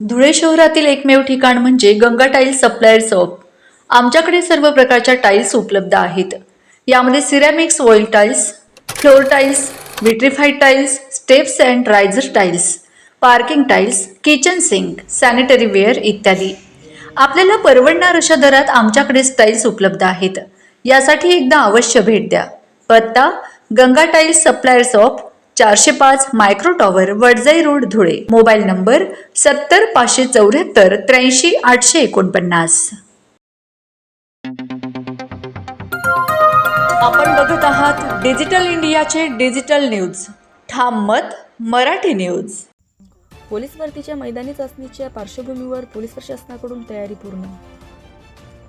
धुळे शहरातील एकमेव ठिकाण म्हणजे गंगा टाइल्स सप्लायर शॉप। आमच्याकडे सर्व प्रकारच्या टाइल्स उपलब्ध आहेत। यामध्ये ceramics, oil tiles, floor tiles, vitrified tiles, steps and riser tiles, parking tiles, kitchen sink, sanitary ware इत्यादी। आपल्याला परवडणार अशा दरात आमच्याकडे टाइल्स उपलब्ध आहेत। यासाठी एकदा अवश्य भेट द्या। पत्ता Ganga tiles supplier shop, 405 micro tower, Wadjai road, Dhule. Mobile number 70 574 83 849। आपण बघत आहात डिजिटल इंडियाचे डिजिटल न्यूज। ठाम मत मराठी न्यूज। पोलीस भरतीच्या मैदानी चाचणीच्या पार्श्वभूमीवर पोलीस प्रशासनाकडून तयारी पूर्ण।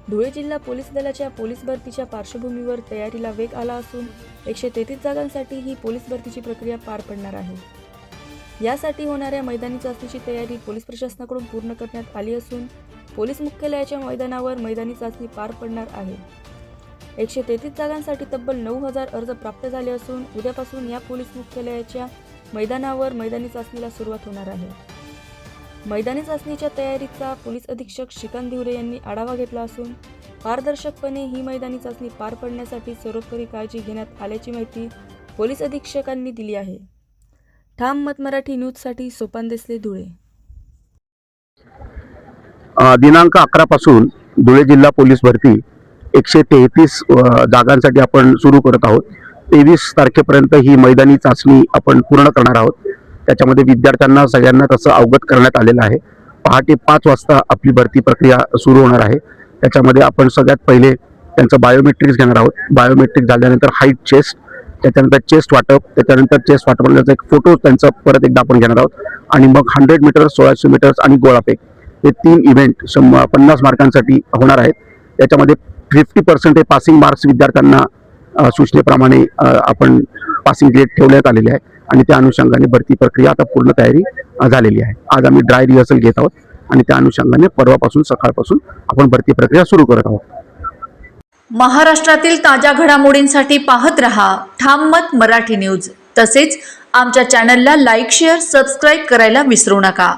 धुळे जिल्हा पोलीस दलाच्या पोलीस भरतीच्या पार्श्वभूमीवर तयारीला वेग आला असून 133 जागांसाठी ही पोलीस भरतीची प्रक्रिया पार पडणार आहे। यासाठी होणाऱ्या मैदानी चाचणीची तयारी पोलीस प्रशासनाकडून पूर्ण करण्यात आली असून पोलीस मुख्यालयाच्या मैदानावर मैदानी चाचणी पार पडणार आहे। 133 जागांसाठी तब्बल 9000 अर्ज प्राप्त झाले असून उद्यापासून या पोलीस मुख्यालयाच्या मैदानावर मैदानी चाचणीला सुरुवात होणार आहे। मैदानी चाचणीच्या तयारीचा पोलीस अधीक्षक श्रीकांत दिवरे यांनी आढावा घेतला असून पारदर्शकपणे ही मैदानी चाचणी पार पडण्यासाठी सर्वोपरी काळजी घेण्यात आल्याची माहिती पोलीस अधीक्षकांनी दिली आहे। ठाम मत मराठी न्यूजसाठी सोपान देसले, धुळे। दिनांक 11 पासून धुळे जिल्हा पोलीस भरती 133 जागांसाठी आपण सुरू करत आहोत। 23 तारखेपर्यंत ही मैदानी चाचणी आपण पूर्ण करणार आहोत। त्याच्यामध्ये विद्यार्थ्यांना सगळ्यांना तसं अवगत करण्यात आलेलं आहे। पहाटे 5 वाजता आपली भरती प्रक्रिया सुरू होणार आहे। त्याच्यामध्ये आपण सगळ्यात पहिले त्यांचं बायोमेट्रिक्स घेणार आहोत। बायोमेट्रिक झाल्यानंतर हाईट, चेस्ट, त्याच्यानंतर चेस्ट वाटप, त्याच्यानंतर चेस्ट वाटपनंतर एक फोटो त्यांचा परत एकदा आपण घेणार आहोत आणि मग 100 मीटर, 1600 मीटर्स आणि गोळाफेक हे 3 इव्हेंट 50 मार्कांसाठी होणार आहेत। त्याच्यामध्ये 50% हे पासिंग मार्क्स विद्यार्थ्यांना सूचनेप्रमाणे आपण पासिंग ग्रेड ठेवण्यात आलेले आहे आणि त्या अनुषंगाने भरती प्रक्रिया आता पूर्ण तयारी झालेली आहे। आज आम्ही ड्राय रिहर्सल घेत आहोत आणि त्या अनुषंगाने परवापासून सकाळपासून आपण भरती प्रक्रिया सुरू करत आहोत। महाराष्ट्रातील ताज्या घडामोडींसाठी पाहत रहा ठाम मत मराठी न्यूज। तसेच आमच्या चॅनलला लाईक, शेअर, सबस्क्राईब करायला विसरू नका।